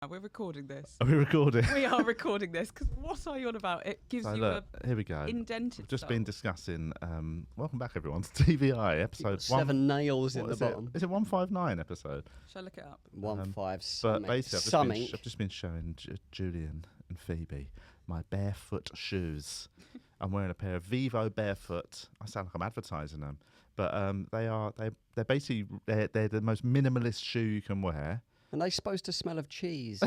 We're recording this. Are we recording? We are recording this because what are you on about? It gives So you look, a here we go. indented. We've just style. been discussing. Welcome back, everyone, to TVI episode 7 nails in what the is bottom. It? Is it 159 episode? Shall I look it up? 1-5 But something. basically, I've just been showing Julian and Phoebe my barefoot shoes. I'm wearing a pair of Vivo barefoot. I sound like I'm advertising them, but they're basically they're the most minimalist shoe you can wear. And they supposed to smell of cheese.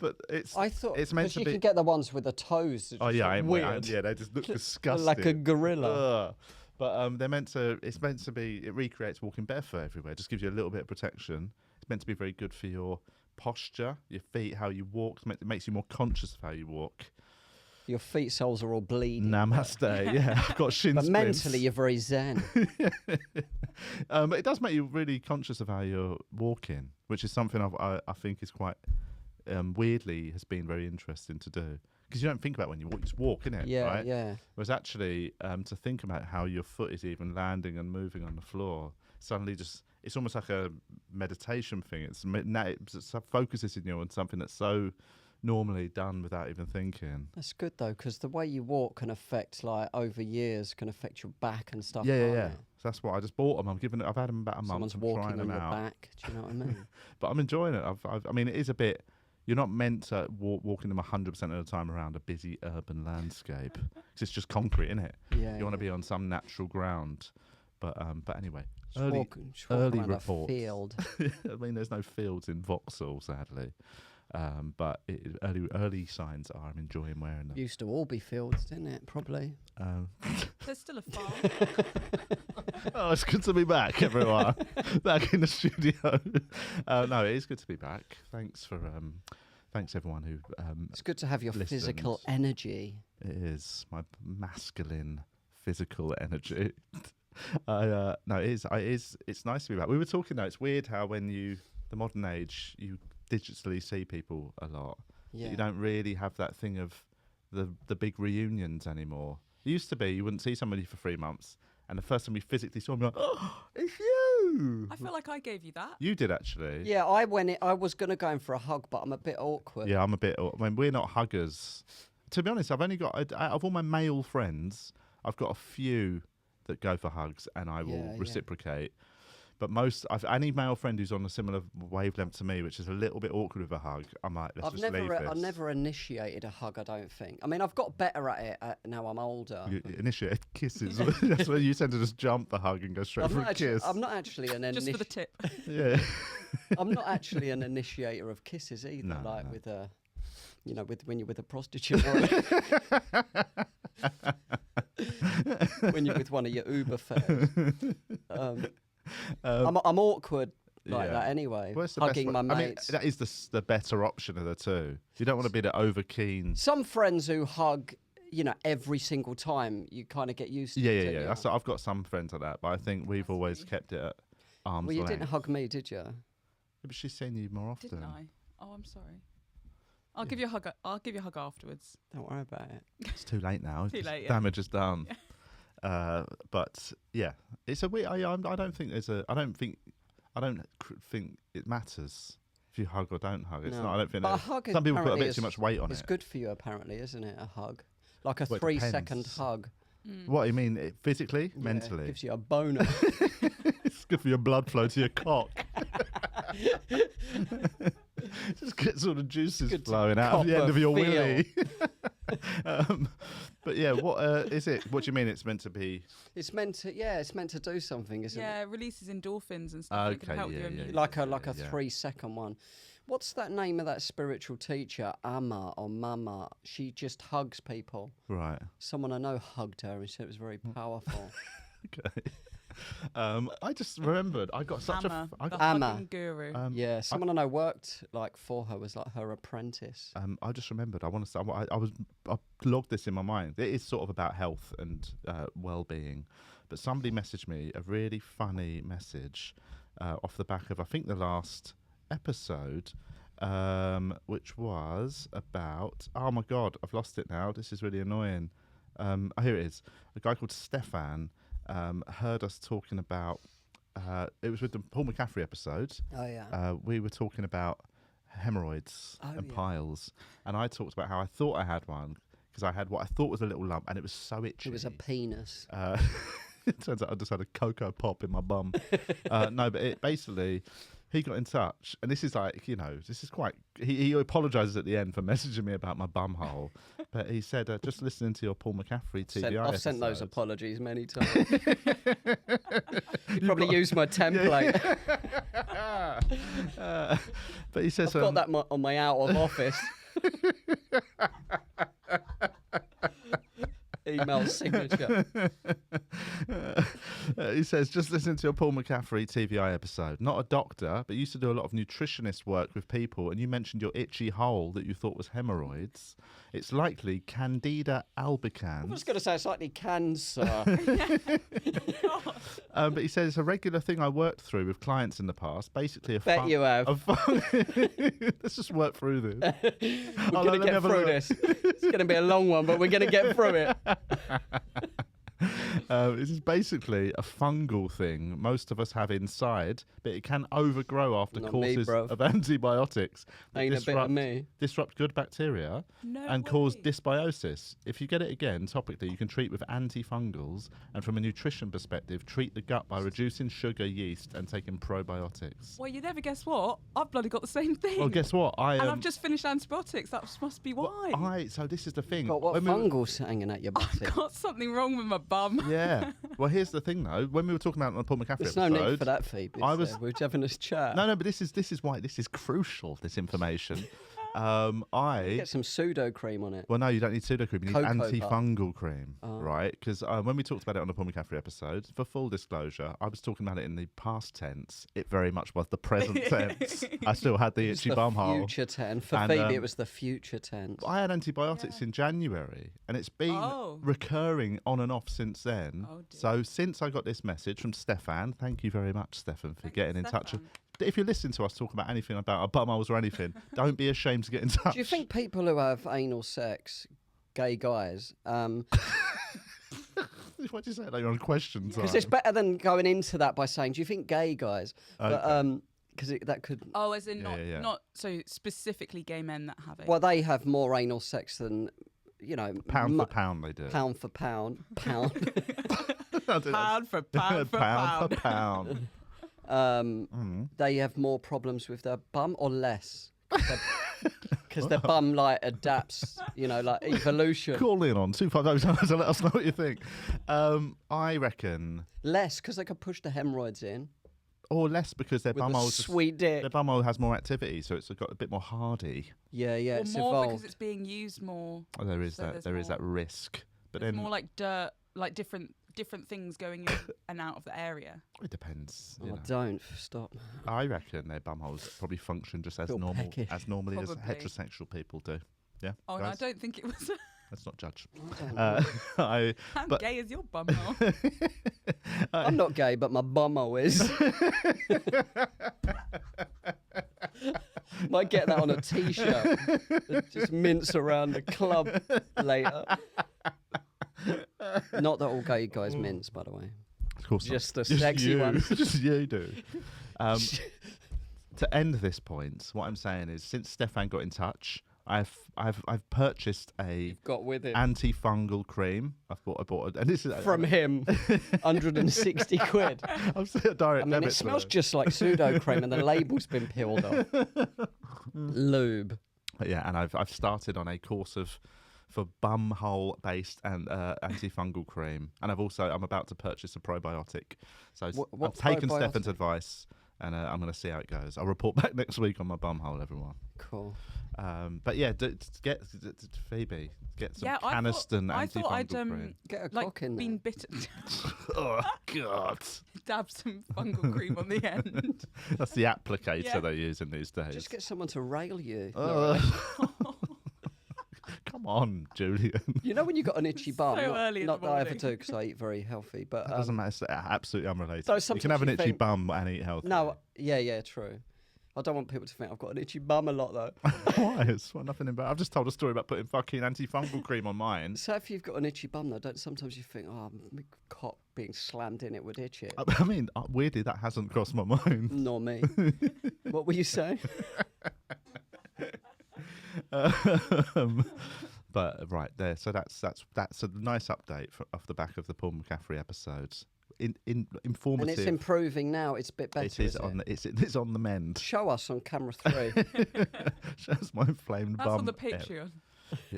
But I thought it's meant to you be. can get the ones with the toes. That Oh just yeah, look I weird. yeah, they just look disgusting, like a gorilla. Ugh. But they're meant to. It's meant to be. It recreates walking barefoot everywhere. Just gives you a little bit of protection. It's meant to be very good for your posture, your feet, how you walk. It makes you more conscious of how you walk. Your feet soles are all bleeding. Namaste. Yeah, I've got shin But splints. mentally, you're very zen. But it does make you really conscious of how you're walking, which is something I think is quite weirdly has been very interesting to do. Because you don't think about when you walk, you just walk, innit? Yeah, right? yeah. Whereas actually, to think about how your foot is even landing and moving on the floor, suddenly it's almost like a meditation thing. It focuses in you on something that's so normally done without even thinking. That's good though, because the way you walk can affect, like, over years, can affect your back and stuff. Yeah. can't it? So that's what I just bought them. I've had them about a Someone's month. I'm walking trying on them your out. back. Do you know what I mean? But I'm enjoying it. I mean, it is a bit. You're not meant to walking them 100% of the time around a busy urban landscape. 'Cause it's just concrete, isn't it? Yeah. You want to be on some natural ground. But anyway, Just early walk early around reports. a field. I mean, there's no fields in Vauxhall, sadly. But early signs are I'm enjoying wearing them. Used to all be fields, didn't it? Probably. There's still a farm. Oh, it's good to be back, everyone. Back in the studio. No, it is good to be back. Thanks everyone who. It's good to have your listened. physical energy. It is my masculine physical energy. No, it is. It's nice to be back. We were talking though. It's weird how the modern age, you digitally see people a lot. Yeah. You don't really have that thing of the big reunions anymore. It used to be you wouldn't see somebody for 3 months, and the first time you physically saw them, you're like, oh, it's you. I feel like I gave you that. You did actually. Yeah, I was going to go in for a hug, but I'm a bit awkward. Yeah, I'm a bit. I mean, we're not huggers. To be honest, I've only got out of all my male friends, I've got a few that go for hugs, and I will Yeah. reciprocate. But any male friend who's on a similar wavelength to me, which is a little bit awkward with a hug, I'm like, let's just leave this. I've never initiated a hug, I don't think. I mean, I've got better at it now I'm older. You initiate kisses. That's where you tend to just jump the hug and go straight for a kiss. I'm not actually an Just for the tip. Yeah. I'm not actually an initiator of kisses either. No, like no. with a, when you're with a prostitute, or when you're with one of your Uber fares. I'm awkward like yeah. that anyway. Well, it's the hugging best my one. I mean, mates. that is the better option of the two. You don't want to be the over keen. Some friends who hug, every single time, you kind of get used to. Yeah. don't you? I've got some friends like that, but I think we've always kept it at arm's Well, you length. didn't hug me, did you? Yeah, but she's seen you more often. Didn't I? Oh, I'm sorry. I'll give you a hug. I'll give you a hug afterwards. Don't worry about it. It's too late now. Too late, yeah. Damage is done. But yeah, it's a weird. I don't think it matters if you hug or don't hug. It's No. not. I don't think. But a hug Some people put a apparently bit too much weight on It's it. good for you, apparently, isn't it? A hug, like a Well, it 3-second depends. hug. What you mean? Physically, Yeah, mentally? gives you a boner. It's good for your blood flow to your cock. Just gets all the juices good to flowing out of the cop end a of your feel. willy. But yeah, what is it? What do you mean it's meant to be? It's meant to do something, isn't Yeah, it? it releases endorphins and stuff. That Okay, can help yeah, your yeah, immune. Like a Yeah. 3-second one. What's that name of that spiritual teacher? Amma or Mama? She just hugs people. Right. Someone I know hugged her and said it was very powerful. Okay. I just remembered I got such Amma, I the got, Amma. hugging guru. Yeah, someone I know worked for her, was like her apprentice. I just remembered. I want to say I logged this in my mind. It is sort of about health and well-being, but somebody messaged me a really funny message off the back of I think the last episode, which was about. Oh my god, I've lost it now. This is really annoying. Here it is. A guy called Stefan heard us talking about it was with the Paul McCaffrey episode. Oh yeah. We were talking about hemorrhoids and yeah. piles, and I talked about how I thought I had one because I had what I thought was a little lump, and it was so itchy. It was a penis. It turns out I just had a cocoa pop in my bum. No, but it basically, he got in touch, and this is like, this is quite. He apologises at the end for messaging me about my bum hole, but he said, just listening to your Paul McCaffrey TVI I've sent those episode." apologies many times. You probably used my template. But he says, I've got that on my out of office. Email signature. He says, just listen to your Paul McCaffrey TVI episode. Not a doctor, but used to do a lot of nutritionist work with people, and you mentioned your itchy hole that you thought was hemorrhoids. It's likely Candida albicans. I was going to say it's likely cancer. But he says it's a regular thing I worked through with clients in the past. Basically, Bet you have. Let's just work through this. We're going to get through this. It's going to be a long one, but we're going to get through it. This is basically a fungal thing most of us have inside, but it can overgrow after Not courses me, of antibiotics that Ain't a bit of me. disrupt good bacteria and cause dysbiosis. If you get it again, topically, you can treat with antifungals, and from a nutrition perspective, treat the gut by reducing sugar, yeast, and taking probiotics. Well, you never guess what? I've bloody got the same thing. Well, guess what? And I've just finished antibiotics. That must be why. So this is the thing. Got what fungal's hanging at your butt? I've got something wrong with my bum. Yeah. Well, here's the thing, though. When we were talking about it on the Paul McCaffrey There's episode, no need for that, Phoebe. We were having this chat. No, but this is why this is crucial. This information. Get some pseudo cream on it. Well, no, you don't need pseudo cream. You need Cocoa antifungal cream, right? Because when we talked about it on the Paul McCaffrey episode, for full disclosure, I was talking about it in the past tense. It very much was the present tense. I still had the itchy bum hole. Future tense. For Phoebe, it was the future tense. I had antibiotics in January, and it's been recurring on and off since then. So since I got this message from Stefan, thank you very much, Stefan, for getting in touch. If you're listening to us talk about anything about our bum holes or anything, don't be ashamed to get in touch. Do you think people who have anal sex, gay guys, Why'd you say that? You're on question time. because it's better than going into that by saying, do you think gay guys? Okay. Because that could... Oh, as in Yeah. not so specifically gay men that have it. Well, they have more anal sex than, Pound for pound they do. Pound for pound. Pound. Pound for pound for pound for pound. pound. They have more problems with their bum or less? Because their bum, adapts, like evolution. Call in on 250 to let us know what you think. I reckon... Less, because they could push the hemorrhoids in. Or less because their With bum a hole sweet dick. their bum hole has more activity, so it's got a bit more hardy. Yeah, Or it's more evolved. because it's being used more. Oh, there is So that. there's There is more- that risk. But There's then more like dirt, like different things going in and out of the area. it depends. Oh, don't stop. I reckon their bum holes probably function just as Feel normal, peckish. as normally as Probably. heterosexual people do. Yeah. Oh, no, I guys? don't think it was. Let's not judge. I How But- gay is your bum hole? I'm not gay, but my bummo is. Might get that on a t-shirt. Just mince around the club later. Not that all gay guys mince, by the way. Of course not. Just the sexy you. ones. Just you do. To end this point, what I'm saying is, since Stefan got in touch, I've purchased a Got with it. antifungal cream. I bought, and this is From him, 160 quid. I'm saying direct I mean, debit. it smells though. just like pseudo cream, and the label's been peeled off. Lube. Yeah, and I've started on a course for bum hole based and antifungal cream, and I'm about to purchase a probiotic. So What I've taken probiotic? Stefan's advice, and I'm going to see how it goes. I'll report back next week on my bum hole, everyone. Cool. But yeah, get Phoebe, get some Yeah, Caniston I thought I'd antifungal cream. Get a like cock in there. been bitten. Oh God, Dab some fungal cream on the end. that's the applicator Yeah. they're using these days. Just get someone to rail you. Come on, Julian. You know when you got an itchy bum? So early in the not that I ever morning. do because I eat very healthy, but That doesn't matter. It's absolutely unrelated. So You can sometimes have an you itchy think- bum and eat healthy. no, yeah, true. I don't want people to think I've got an itchy bum a lot, though. Why? It's nothing about. I've just told a story about putting fucking antifungal cream on mine. So if you've got an itchy bum, though, sometimes you think, oh, my cock being slammed in it would itch it. I mean, weirdly, that hasn't crossed my mind. Nor me. What were you saying? But right there, so that's a nice update off the back of the Paul McCaffrey episodes. Informative. And it's improving now. It's a bit better. It is it's on the mend. Show us on camera 3. Show us my flamed That's bum. on the Patreon.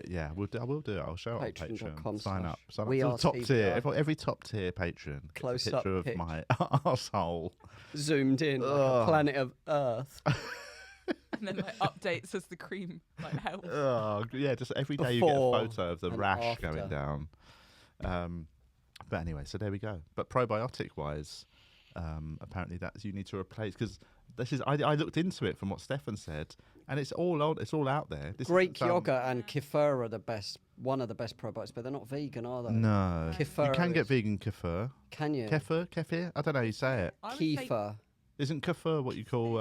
Yeah, I will do it. I'll show it on Patreon. Sign up. Sign up We to Are the top tier. TVI. Every top tier patron gets Close a picture up of my arsehole. Zoomed in like a planet of Earth. And then like updates as the cream like health. Oh yeah, just every day you get a Before photo of the and rash after. going down. But anyway, so there we go. But probiotic wise, apparently that's you need to replace because this is I looked into it from what Stefan said, and it's all out there. This Greek isn't yogurt and kefir are one of the best probiotics, but they're not vegan, are they? No, Kefir you can get is. vegan kefir. Can you? Kefir. I don't know how you say it. I would say Kefir. Isn't kefir what you call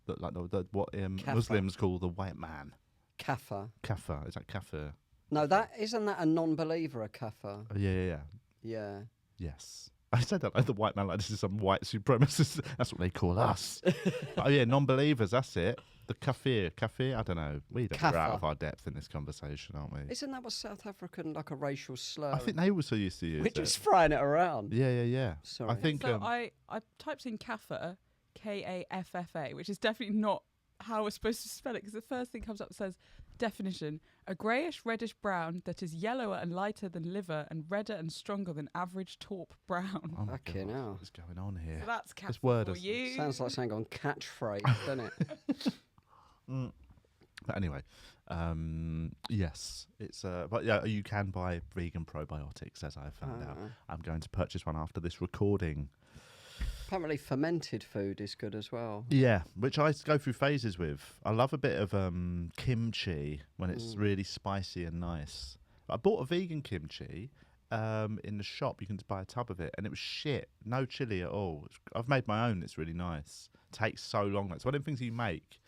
what Kafir. Muslims call the white man? Kafir. Kafir. Is that kafir? No, isn't that a non-believer, a kafir? Yeah. Yeah. Yes. I said that like the white man, like this is some white supremacist. That's what they call us. Oh yeah, non-believers. That's it. The kafir. I don't know. We're out of our depth in this conversation, aren't we? Isn't that what South African, like a racial slur? I think they also used to use We're it. just throwing it around. Yeah. Sorry. I think. So I typed in kaffa, Kaffa, which is definitely not how we're supposed to spell it because the first thing comes up says definition: a greyish reddish brown that is yellower and lighter than liver and redder and stronger than average taupe brown. Oh my Fucking God, hell. what's going on here? So that's kaffa This word for is- you. Sounds like something on catchphrase, doesn't it? But anyway, yes, it's but yeah, you can buy vegan probiotics, as I found out. I'm going to purchase one after this recording. Apparently fermented food is good as well. Yeah, which I go through phases with. I love a bit of kimchi when it's really spicy and nice. I bought a vegan kimchi in the shop. You can just buy a tub of it, and it was shit. No chili at all. I've made my own. It's really nice. Takes so long. It's one of the things you make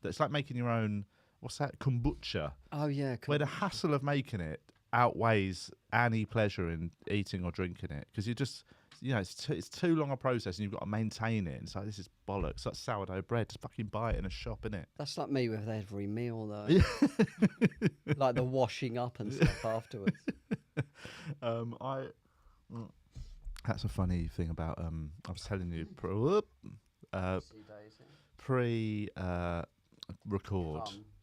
that's like making your own. What's that? Kombucha. Oh yeah. Where the hassle of making it outweighs any pleasure in eating or drinking it, because you just, it's too long a process and you've got to maintain it. It's like, this is bollocks. It's like sourdough bread. Just fucking buy it in a shop, innit? That's like me with every meal though. Like the washing up and stuff afterwards. That's a funny thing about I was telling you pre-record,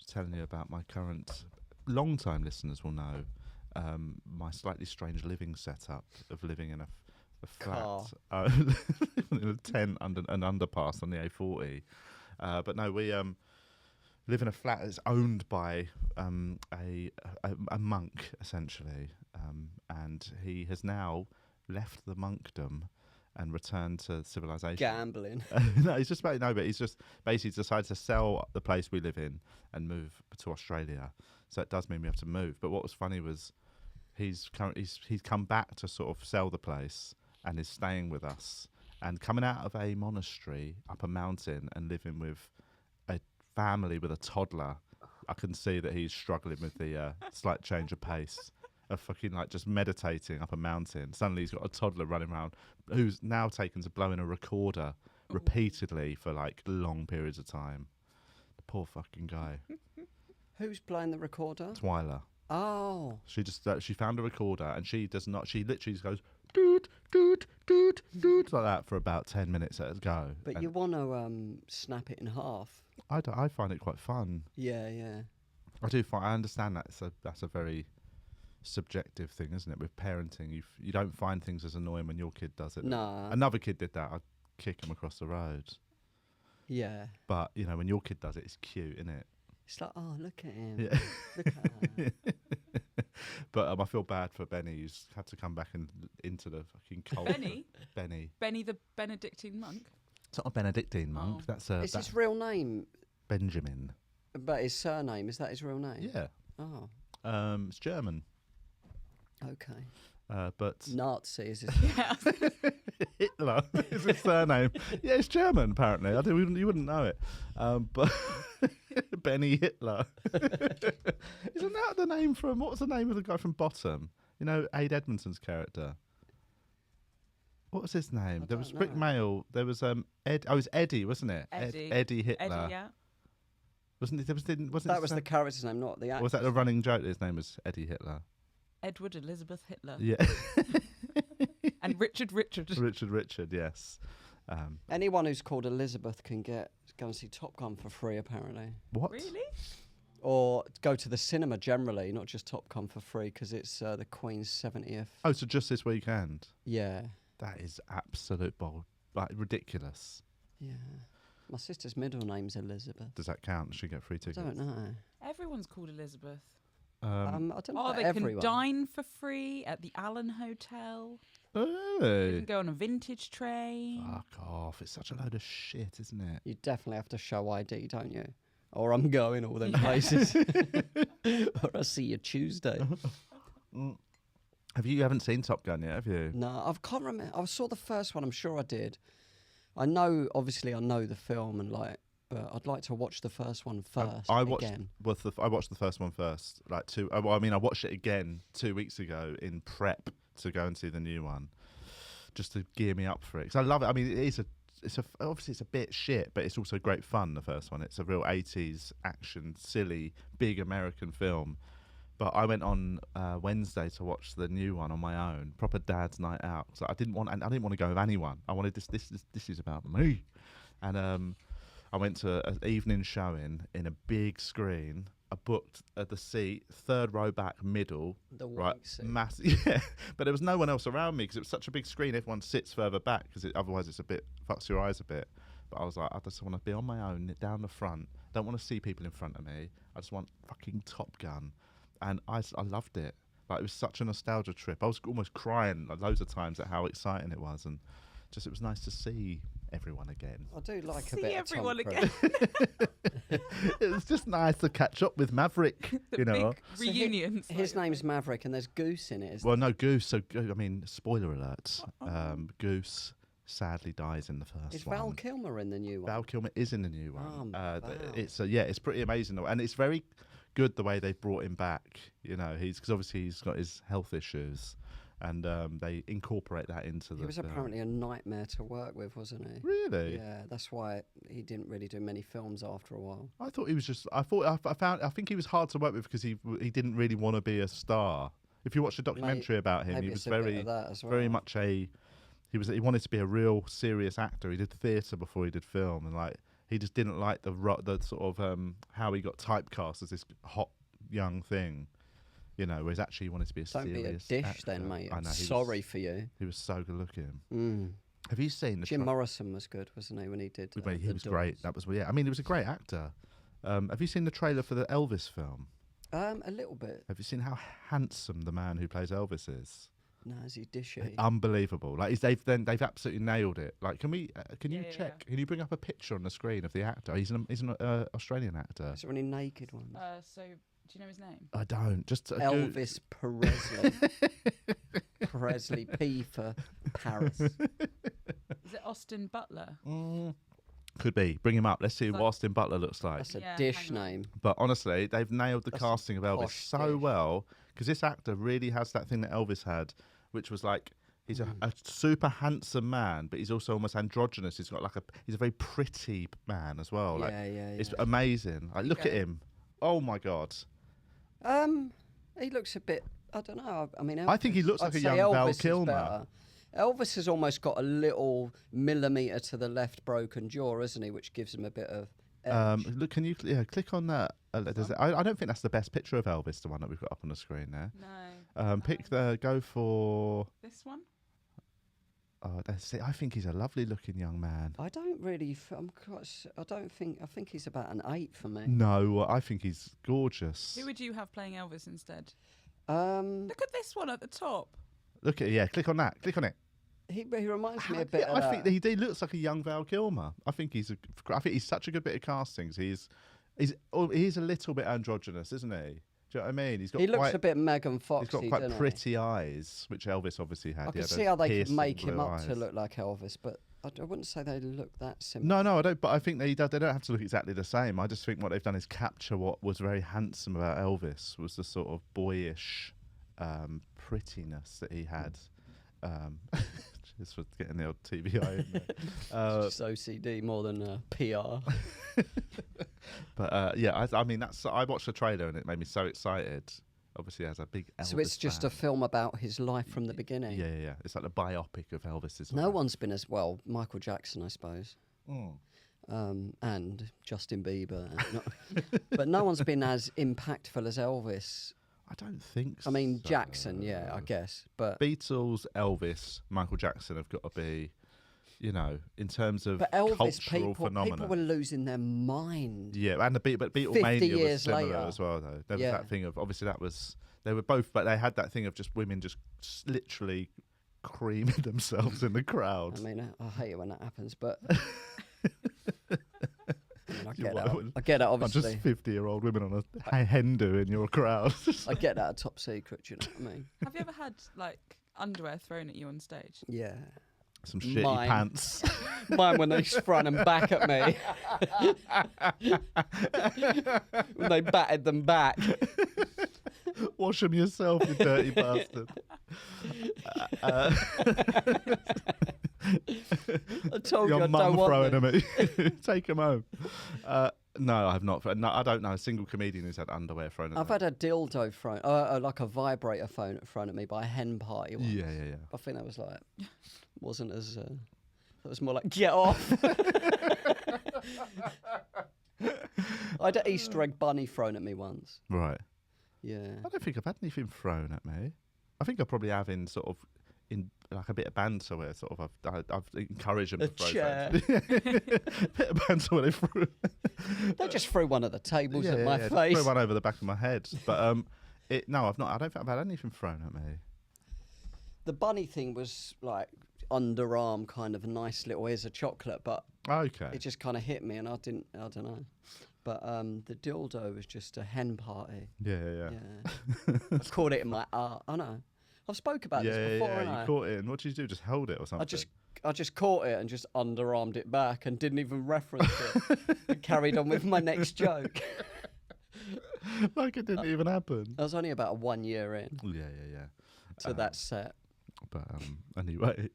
telling you about my current. Long-time listeners will know my slightly strange living setup of living in a flat, in a tent under an underpass on the A40. But no, we live in a flat that's owned by a monk, essentially, and he has now left the monkdom and returned to civilization. Gambling. No, he's just basically decided to sell the place we live in and move to Australia. So it does mean we have to move. But what was funny was he's come back to sort of sell the place and is staying with us and coming out of a monastery up a mountain and living with a family with a toddler. I can see that he's struggling with the slight change of pace of fucking like just meditating up a mountain. Suddenly he's got a toddler running around who's now taken to blowing a recorder repeatedly for like long periods of time. The poor fucking guy. Who's playing the recorder? Twyla. Oh. She just she found a recorder and she does not. She literally just goes doot doot doot doot like that for about 10 minutes at a go. But And you want to snap it in half. I find it quite fun. Yeah. I do find. I understand that's a very subjective thing, isn't it? With parenting, you don't find things as annoying when your kid does it. Nah. Another kid did that. I'd kick him across the road. Yeah. But when your kid does it, it's cute, isn't it? It's like, oh, look at him. Yeah. Look at her. But I feel bad for Benny, who's had to come back into the fucking cold. Benny the Benedictine monk. It's not a Benedictine monk. Oh. Is his real name? Benjamin. But his surname, is that his real name? Yeah. Oh, It's German. okay. But Nazi is his Yeah. Hitler is his surname. Yeah, it's German apparently. You wouldn't know it, but Benny Hitler. Isn't that the name from? What was the name of the guy from Bottom? You know, Ade Edmondson's character. What was his name? There was Rick Mail. There was Ed. Oh, it was Eddie, wasn't it? Eddie Hitler. Eddie, yeah. Wasn't it? Wasn't that it was the character's name, not the actor. Or was that the running joke? His name was Eddie Hitler. Edward Elizabeth Hitler. Yeah. And Richard. Richard. Yes. Anyone who's called Elizabeth can go and see Top Gun for free, apparently. What? Really? Or go to the cinema generally, not just Top Gun for free, because it's the Queen's 70th. Oh, so just this weekend? Yeah. That is absolute bold, like ridiculous. Yeah. My sister's middle name's Elizabeth. Does that count? Should get free tickets? I don't know. Everyone's called Elizabeth. I don't know about they everyone. can dine for free at the Allen Hotel. They Really? can go on a vintage train. Fuck off. It's such a load of shit, isn't it? You definitely have to show ID, don't you? Or I'm going all them places. Or I'll see you Tuesday. You haven't seen Top Gun yet, have you? No, I can't remember. I saw the first one. I'm sure I did. I know the film, and but I'd like to watch the first one first. I watched again. I watched the first one first. I watched it again 2 weeks ago in prep to go and see the new one, just to gear me up for it. Because I love it. I mean, obviously it's a bit shit, but it's also great fun. The first one, it's a real 80s action, silly, big American film. But I went on Wednesday to watch the new one on my own, proper dad's night out. So I didn't want to go with anyone. I wanted this is about me, and I went to an evening showing in a big screen. I booked at the seat, third row back, middle, The right, seat. massive. Yeah, but there was no one else around me because it was such a big screen. Everyone sits further back because otherwise it's a bit fucks your eyes a bit. But I was like, I just want to be on my own, down the front. Don't want to see people in front of me. I just want fucking Top Gun. And I loved it. Like, it was such a nostalgia trip. I was almost crying loads of times at how exciting it was, and just it was nice to see everyone again. I do like See a bit everyone of Tom again. It was just nice to catch up with Maverick, The big reunions. His name's Maverick, and there's Goose in it. Well, no, Goose. So, I mean, spoiler alert. Goose sadly dies in the first Is one. Val Kilmer in the new one? Val Kilmer is in the new one. Val. It's pretty amazing, and it's very good the way they've brought him back. You know, because obviously he's got his health issues, and they incorporate that into the. He was apparently a nightmare to work with, wasn't he? Really? Yeah, that's why he didn't really do many films after a while. I thought he was just. I think he was hard to work with because he didn't really want to be a star. If you watch the documentary about him, he was very much a. He wanted to be a real serious actor. He did theatre before he did film, and he just didn't like the sort of how he got typecast as this hot young thing, you know. Whereas actually he wanted to be a Don't serious be a dish actor. then, mate. I know, Sorry for you. He was so good looking. Mm. Have you seen the Jim Morrison was good, wasn't he, when he did? he was great. That was I mean, he was a great actor. Have you seen the trailer for the Elvis film? A little bit. Have you seen how handsome the man who plays Elvis is? No, is he dishy? Unbelievable! They've absolutely nailed it. Like, can you check? Yeah. Can you bring up a picture on the screen of the actor? He's an Australian actor. Is there any naked ones? So, do you know his name? I don't. Just Elvis Presley. Presley P for Paris. Is it Austin Butler? Could be. Bring him up. Let's see what Austin Butler looks like. That's a Yeah, dish hang on. name. But honestly, they've nailed the That's casting of Elvis posh so dish. well, because this actor really has that thing that Elvis had, which was like he's a super handsome man, but he's also almost androgynous. He's a very pretty man as well. It's amazing. Look at him. Oh my god. He looks a bit. I don't know. I mean, I think he looks like I'd a say young Val Elvis is Kilmer. better. Elvis has almost got a little millimetre to the left broken jaw, isn't he? Which gives him a bit of edge. Look, can you click on that? I don't think that's the best picture of Elvis, the one that we've got up on the screen there. No. Go for This one? that's it. I think he's a lovely looking young man. I don't really. I think he's about an 8 for me. No, I think he's gorgeous. Who would you have playing Elvis instead? Look at this one at the top. Look at it. Click on that. Click on it. He reminds me a bit. I think he looks like a young Val Kilmer. I think he's such a good bit of castings. He is a little bit androgynous, isn't he? Do you know what I mean? He looks a bit Megan He's Foxy, got quite doesn't pretty eyes, which Elvis obviously had. I He can had see those how they could piercing make him blue up eyes. to look like Elvis, but I wouldn't say they look that similar. No, I don't. But I think they don't have to look exactly the same. I just think what they've done is capture what was very handsome about Elvis was the sort of boyish prettiness that he had. Just for getting the old TVI in there. It's just OCD more than PR. But yeah, I mean, I watched the trailer and it made me so excited. Obviously, as a big Elvis So it's just fan. a film about his life from the beginning. Yeah. It's like the biopic of Elvis's No life. one's been as well. Michael Jackson, I suppose. And Justin Bieber. But no one's been as impactful as Elvis. I don't think so. I mean, Jackson, yeah, I guess. But Beatles, Elvis, Michael Jackson have got to be, in terms of Elvis, cultural phenomenon. people were losing their mind. Yeah, and but 50 Beatlemania was years similar later. as well, though. There was Yeah. that thing of, obviously they were both, but they had that thing of just women just literally creaming themselves in the crowd. I mean, I hate it when that happens, but I You're get right, that. wouldn't- I get that, Not obviously. just 50-year-old women on a hen do in your crowd. I get that top secret, you know what I mean? Have you ever had like underwear thrown at you on stage? Yeah. Some shitty Mine. pants. Mine when they front and back at me. When they batted them back. Wash them yourself, you dirty bastard. I told you Your I mum don't want throwing them. them at you. Take them home. No, I have not. No, I don't know a single comedian who's had underwear thrown at I've them. had a dildo thrown, like a vibrator thrown at me by a hen party once. Yeah. I think that was like, wasn't as, that was more like, get off. I had an Easter egg bunny thrown at me once. Right. Yeah. I don't think I've had anything thrown at me. I think I probably have in like a bit of banter where sort of I've encouraged them A to throw chair. things. Bit of banter where they threw. They just threw one of the tables at my just face. threw one over the back of my head. But no, I've not. I don't think I've had anything thrown at me. The bunny thing was like underarm kind of a nice little, here's a chocolate, but Okay. it just kind of hit me and I don't know. But the dildo was just a hen party. Yeah. Yeah. I've caught it in my art. I know. I've spoke about this before, Yeah. haven't You I? caught it, and what did you do? Just hold it or something? I just caught it and just underarmed it back and didn't even reference it. And carried on with my next joke. like it didn't even happen. I was only about 1 year in Yeah. to that set. But anyway,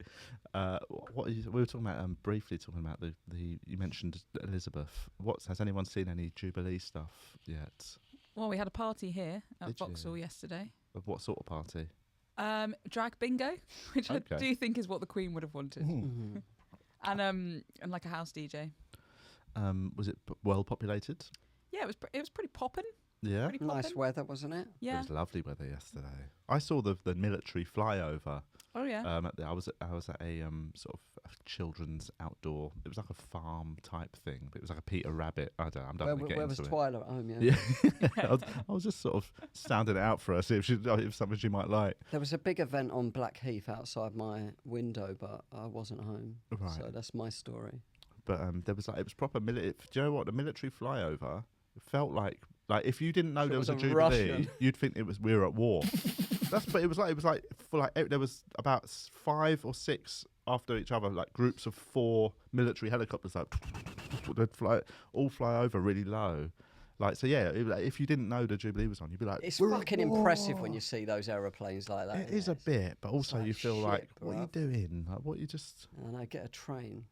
we were talking about briefly talking about the you mentioned Elizabeth. Has anyone seen any Jubilee stuff yet? Well, we had a party here at Did you? Vauxhall yesterday. Of what sort of party? Drag bingo, which Okay. I do think is what the Queen would have wanted, Mhm. and like a house DJ. Was it well populated? Yeah, it was pretty popping. Yeah. Pretty Nice poppin'. weather, wasn't it? It Yeah. was lovely weather yesterday. I saw the military flyover. Oh yeah. I was at a sort of a children's outdoor. It was like a farm type thing, but it was like a Peter Rabbit. I'm done Where with getting was into it. Twyla at home? Yeah. Yeah, I was just sort of sounding it out for her, see if something she might like. There was a big event on Blackheath outside my window, but I wasn't home. Right. So that's my story. But there was it was proper military. Do you know what the military flyover? It felt like if you didn't know So there it was a was a Jubilee, Russian. you'd think we were at war. But it was like there was about 5 or 6 after each other, like groups of 4 military helicopters, like they'd fly over really low. Like, so yeah, if you didn't know the Jubilee was on, you'd be like, It's "We're at fucking impressive when war." you see those aeroplanes like that. It isn't is a It's- bit, but also like you feel shit, like, what are you bruv. doing? Like, what you just. And I get a train.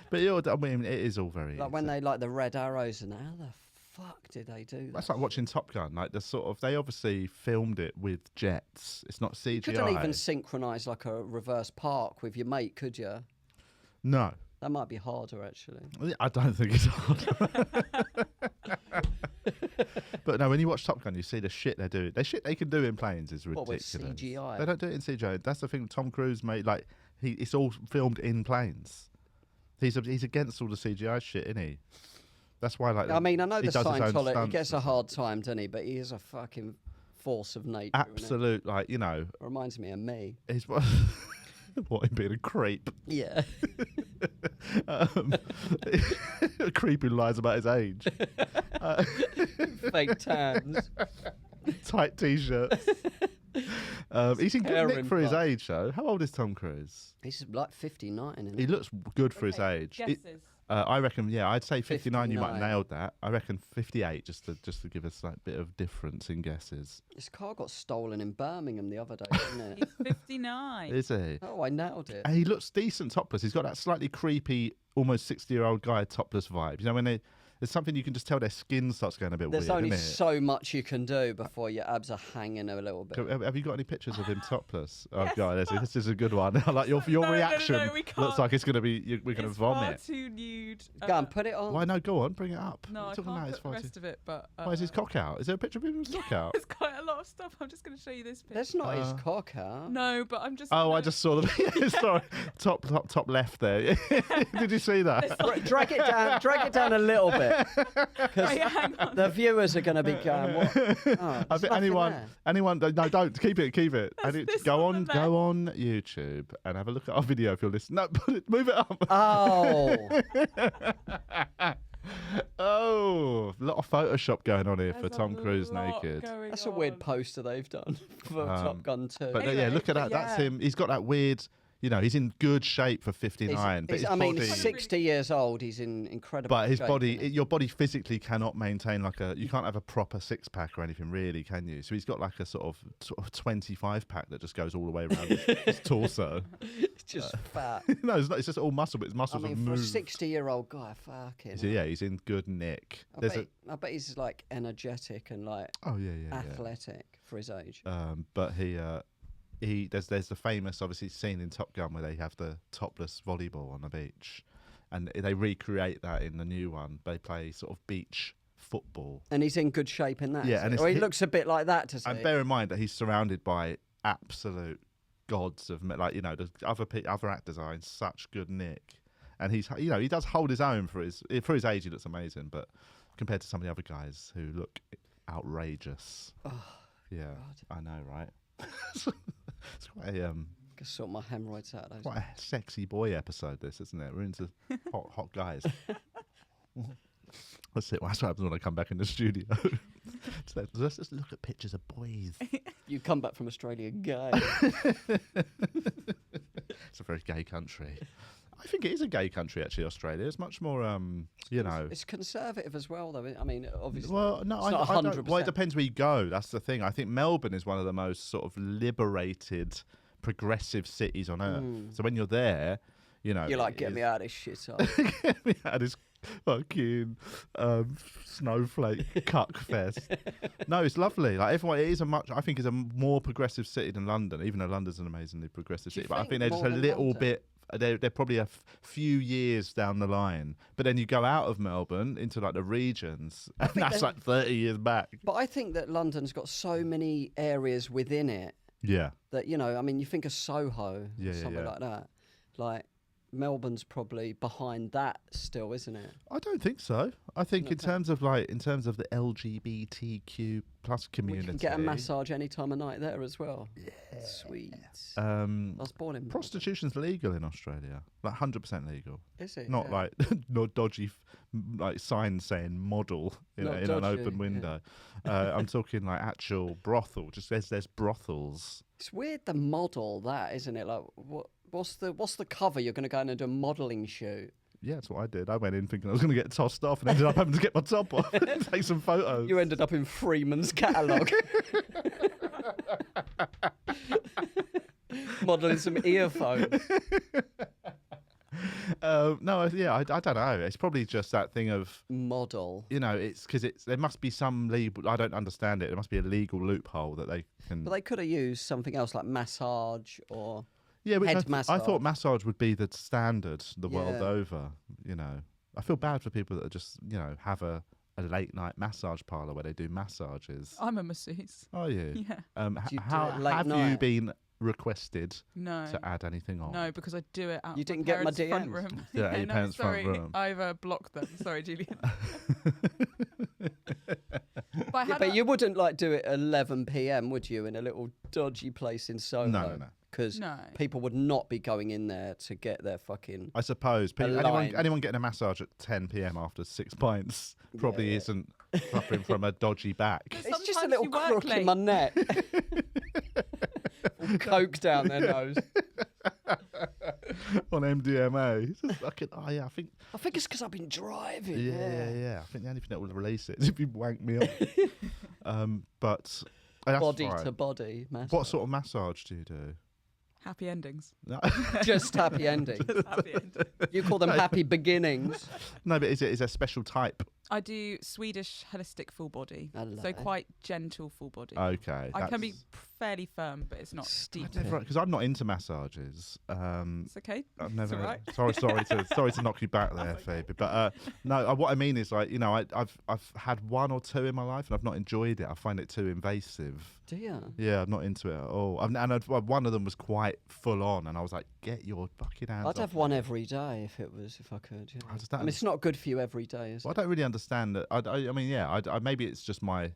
But I mean, it is all very. Like when they like the red arrows and how the fuck did they do that? That's like watching Top Gun. Like they obviously filmed it with jets. It's not CGI. You couldn't even synchronise like a reverse park with your mate, could you? No, That might be harder actually. I don't think it's hard. But no, when you watch Top Gun, you see the shit they're doing. The shit they can do in planes is What, with ridiculous. CGI? They don't do it in CGI. That's the thing. Tom Cruise made it's all filmed in planes. He's against all the CGI shit, isn't he? That's why I know he the does his own Scientology, he stunts gets a and hard time, doesn't he? But he is a fucking force of nature. isn't he? absolute Reminds me of me. He's What, him being a creep? Yeah. A creep who lies about his age. Fake tans. Tight t-shirts. He's in good Hair nick for his implant. age, though. How old is Tom Cruise? He's like 59. Isn't He looks good for his Okay, age. Guesses. I reckon, yeah, I'd say 59. You might have 59. nailed that. I reckon 58, just to give us like a bit of difference in guesses. His car got stolen in Birmingham the other day, didn't He's it? Is 59. he? Oh, I nailed it. And he looks decent topless. He's got that slightly creepy, almost 60-year-old guy topless vibe. You know, when there's something you can just tell their skin starts going a bit There's weird, only isn't it? so much you can do before your abs are hanging a little bit. Have you got any pictures of him topless? Oh Yes. god, this is a good one. I like your No, reaction. we Looks can't. like it's gonna be we're gonna It's vomit. far too nude. Go on, put it on. Why no? Go on, bring it up. No, What are I you talking can't about? It's put the far too- rest of it, but... Why is his cock out? Is there a picture of him with his cock out? There's quite a lot of stuff. I'm just going to show you this picture. There's not his cock out. No, but I'm just... Oh, I gonna- just saw the sorry, top left there. Did you see that? Drag it down a little bit. Wait, hang on. The viewers are going to be going, what? Oh, I there's think nothing anyone, there. no, don't keep it. this Go on on, the go on YouTube and have a look at our video if you're listening. No, move it up. Oh, Oh, a lot of Photoshop going on here for There's a Tom Cruise lot naked. going that's a weird on. poster they've done for Top Gun 2. But Anyway, yeah, look at that. That's yeah. him. He's got that weird. You know, he's in good shape for 59. But his I mean, body, 60 years old. He's in incredible but his shape, body, isn't he? your body physically cannot maintain like a. You can't have a proper 6-pack or anything, really, can you? So he's got like a sort of 25-pack that just goes all the way around his torso. It's just fat. No, it's not. It's just all muscle, but his I muscles mean, have for a moved. 60-year-old guy, fucking. So yeah, he's in good nick. I bet he's like energetic and like Oh yeah. athletic for his age. But there's the famous obviously scene in Top Gun where they have the topless volleyball on the beach, and they recreate that in the new one. They play sort of beach football. And he's in good shape in that. Yeah, is and he? it's Or he hit- looks a bit like that to see. And bear in mind that he's surrounded by absolute gods of like, you know, the other actors are in such good nick, and he's, you know, he does hold his own for his age. He looks amazing, but compared to some of the other guys who look outrageous. Oh, Yeah, God. I know, right? It's quite a Can sort my hemorrhoids out. Those. quite a sexy boy episode, this, isn't it? We're into hot guys. That's it. That's what happens when I come back in the studio. So let's just look at pictures of boys. You come back from Australia gay. It's a very gay country. I think it is a gay country, actually, Australia. It's much more, you know. It's conservative as well, though. I mean, obviously. Well, no, it's I not don't. 100%. Well, it depends where you go. That's the thing. I think Melbourne is one of the most sort of liberated, progressive cities on earth. So when you're there, you know. You're like, it get is- me out of this shit. Get me out of this fucking snowflake cuck fest. No, it's lovely. Like everyone, it is I think it's a more progressive city than London, even though London's an amazingly progressive Do you city. But I think think they're just more a than little London? bit. They're probably a few years down the line. But then you go out of Melbourne into like the regions, and that's they're- like 30 years back. But I think that London's got so many areas within it Yeah. that, you know, I mean, you think of Soho Yeah, or something yeah. like that. Like, Melbourne's probably behind that still, isn't it? I don't think so. I think in Okay. terms of the LGBTQ plus community, We can get a massage any time of night there as well. Yeah. Sweet. I was born in Prostitution's legal in Australia, like 100% legal. Is it? Not Yeah. like no dodgy like signs saying model in Not an dodgy, open yeah. window. I'm talking like actual brothel. Just there's brothels. It's weird the model that, isn't it? Like, what's the cover you're going to go in and do a modelling shoot? Yeah, that's what I did. I went in thinking I was going to get tossed off and ended up having to get my top off and take some photos. You ended up in Freeman's catalogue. Modelling some earphones. No, yeah, I don't know. It's probably just that thing of, Model. you know, it's because there must be some legal. I don't understand it. There must be a legal loophole that they can. But they could have used something else like massage or... Yeah, which head I massage. thought massage would be the standard the world Yeah. over. You know, I feel bad for people that just, you know, have a late night massage parlour where they do massages. I'm a masseuse. Are you? Yeah. Do you do How it late have you night? been requested No. to add anything on? No, because I do it out. You of didn't my get my parents' front DMs? room. Yeah, your no, parents' front sorry, room. I've blocked them. Sorry, Julian. But I Yeah, had but a- you wouldn't like do it at 11 p.m., would you, in a little dodgy place in Soho? No. because No. people would not be going in there to get their fucking. I suppose Aligned. anyone getting a massage at 10 p.m. after 6 pints probably isn't suffering from a dodgy back. But It's just a sometimes little you work crook in my neck. All coke down their nose. On MDMA. It's just fucking, I think it's because I've been driving. Yeah. I think the only thing that will release it is if you wank me off. But that's Body fine. to body massage. What sort of massage do you do? Happy endings. No, Just happy ending. Just happy endings. You call them happy beginnings. no, but is there a special type? I do Swedish holistic full body. I love So it. quite gentle full body. Okay. I can be fairly firm, but it's not deep. because I'm not into massages. It's okay. I've never. all right. Sorry to knock you back there, Phoebe. But no, what I mean is like I've had one or two in my life and I've not enjoyed it. I find it too invasive. Do you? Yeah, I'm not into it at all. One of them was quite full on, and I was like, "Get your fucking hands off I'd have me." one every day if I could. Yeah. I just I mean, it's not good for you every day, is Well, it? I don't really understand that. I mean, yeah, maybe it's just my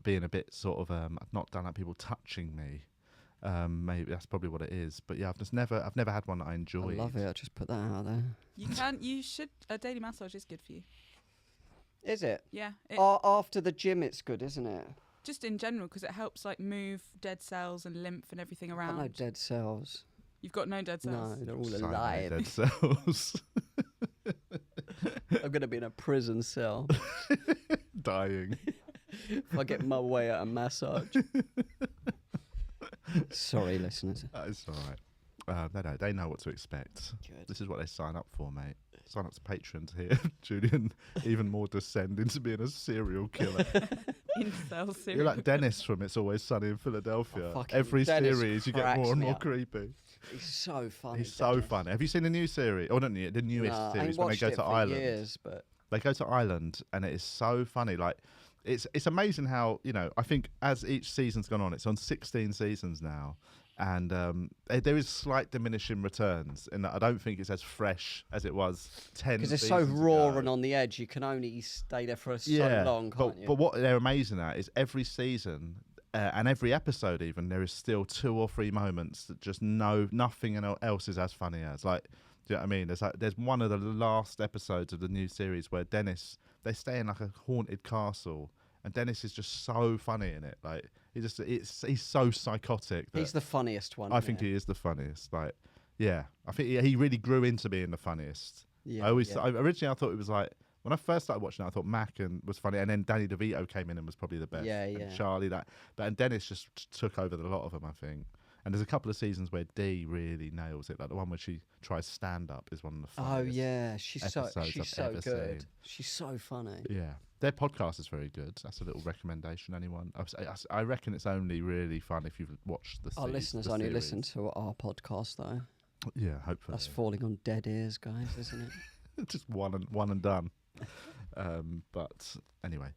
being a bit sort of. I've not done like people touching me. Maybe that's probably what it is. But yeah, I've never had one that I enjoyed. I love it. I'll just put that out there. You should. A daily massage is good for you. Is it? Yeah. After the gym, it's good, isn't it? Just in general, because it helps like move dead cells and lymph and everything I've around. got no dead cells. You've got no dead cells. No, they're all Silent alive. dead cells. I'm going to be in a prison cell Dying. if I get my way out of massage. Sorry, listeners. That is all right. They know what to expect. Good. This is what they sign up for, mate. Sign up to patrons here. Julian, even more descend into being a serial killer. Incel serial. You're like Dennis from It's Always Sunny in Philadelphia. Oh, fucking Every Dennis series, you get cracks more and me more up. creepy. He's so funny. He's so Dennis. funny. Have you seen the new series? Oh, not the newest Nah, I series ain't when they watched go it to for Ireland. years, but They go to Ireland, and it is so funny. Like, it's amazing how, I think as each season's gone on, it's on 16 seasons now. And there is slight diminishing returns in that I don't think it's as fresh as it was 10 because it's seasons so raw ago. and on the edge, you can only stay there for so long, can't but, you? But what they're amazing at is every season and every episode even, there is still 2 or 3 moments that just nothing else is as funny as. Like, do you know what I mean? There's one of the last episodes of the new series where Dennis, they stay in like a haunted castle, and Dennis is just so funny in it. Like, he's so psychotic. He's the funniest one. I think he is the funniest. Like, yeah, I think he really grew into being the funniest. Yeah, Originally I thought it was like, when I first started watching it, I thought Mac was funny, and then Danny DeVito came in and was probably the best. Yeah, and yeah. Charlie and Dennis just took over the lot of them, I think. And there's a couple of seasons where Dee really nails it. Like the one where she tries stand up is one of the funniest. Oh yeah, she's so episodes I've ever good. seen. She's so funny. Yeah, their podcast is very good. That's a little recommendation. Anyone? I reckon it's only really fun if you've watched the. Our listeners only listen to our podcast though. Yeah, hopefully. That's falling on dead ears, guys, isn't it? Just one and done. But anyway,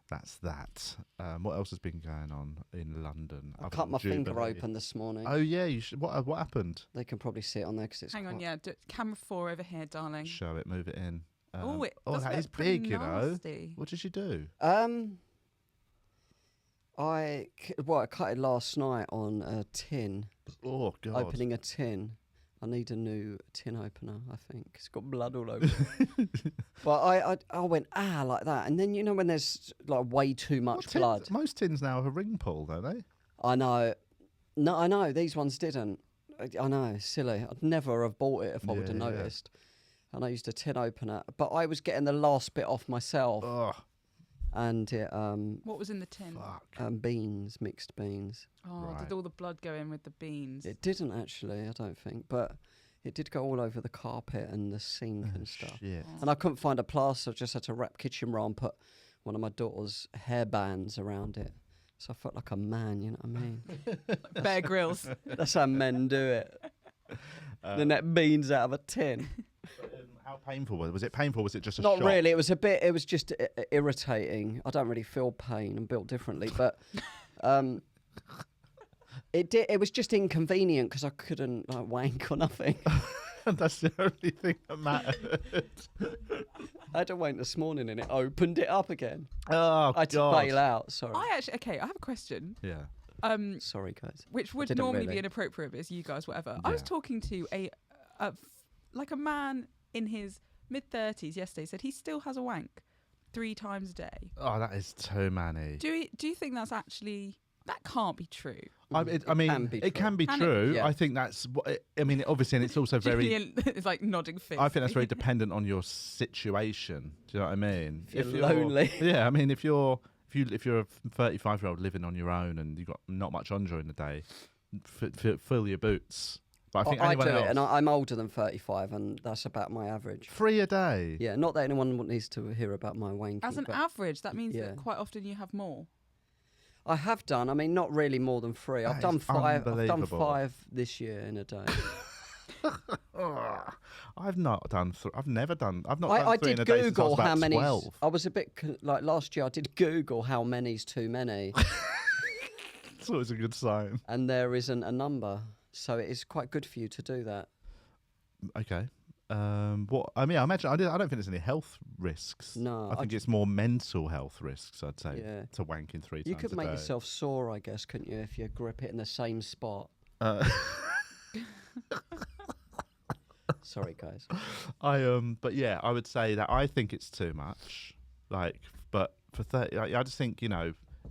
that's that. What else has been going on in London? I other cut than my finger Jubilee? open this morning. Oh yeah, you should. What happened? They can probably see it on there because it's. Hang on, yeah. Camera 4 over here, darling. Show it, move it in. It does that look is pretty big, you know. nasty. What did you do? I cut it last night on a tin. Oh god. Opening a tin. I need a new tin opener, I think. It's got blood all over it. But I went, like that. And then, when there's like way too much blood. Most tins now have a ring pull, don't they? I know. No, I know. These ones didn't. I know. Silly. I'd never have bought it if I would have noticed. And I used a tin opener. But I was getting the last bit off myself. Oh, And it, What was in the tin? fuck. mixed beans. Oh, Right. did all the blood go in with the beans? It didn't actually, I don't think. But it did go all over the carpet and the sink and stuff. Shit. Oh. And I couldn't find a plaster. I just had to wrap kitchen roll and put one of my daughter's hair bands around it. So I felt like a man, you know what I mean? Bear Grylls. That's how men do it. The net beans out of a tin. How painful was it? Was it painful? Was it just a Not shock? really. It was just irritating. I don't really feel pain. I'm built differently, but it was just inconvenient because I couldn't wank or nothing. That's the only thing that mattered. I had to wank this morning and it opened it up again. Oh, I had to God. bail out. Sorry. I have a question. Yeah. Sorry, guys. Which would didn't normally really. be inappropriate, but it's you guys, whatever. I was Yeah. talking to a man in his mid-30s yesterday. Said he still has a wank 3 times a day. Oh, that is too many. Do you think that's actually... That can't be true. It can be Can true. it? Yeah. I think that's. Obviously, and it's also very. Julian is like nodding fist. I think that's very dependent on your situation. Do you know what I mean? If you're lonely. Yeah, I mean, if you're a 35-year-old living on your own and you've got not much on during the day, fill your boots. But I think I do anyone else, it, and I'm older than 35, and that's about my average. 3 a day. Yeah, not that anyone needs to hear about my wanking. As an but average, that means yeah. that quite often you have more. I have done. I mean, not really more than 3. I've That done is 5. I've done unbelievable. 5 this year in a day. I've not done. I've never done. I've not. I done 3 did in a day since I was Google about how many. 12. I was a bit like last year. I did Google how many's too many, It's always a good sign. and there isn't a number. So it is quite good for you to do that. Okay. What I mean, I imagine I don't think there's any health risks. No, I think it's more mental health risks. I'd say Yeah. to wanking 3 You times could a make day. yourself sore, I guess, couldn't you, if you grip it in the same spot? Sorry, guys. But yeah, I would say that I think it's too much. Like, but for 30, I just think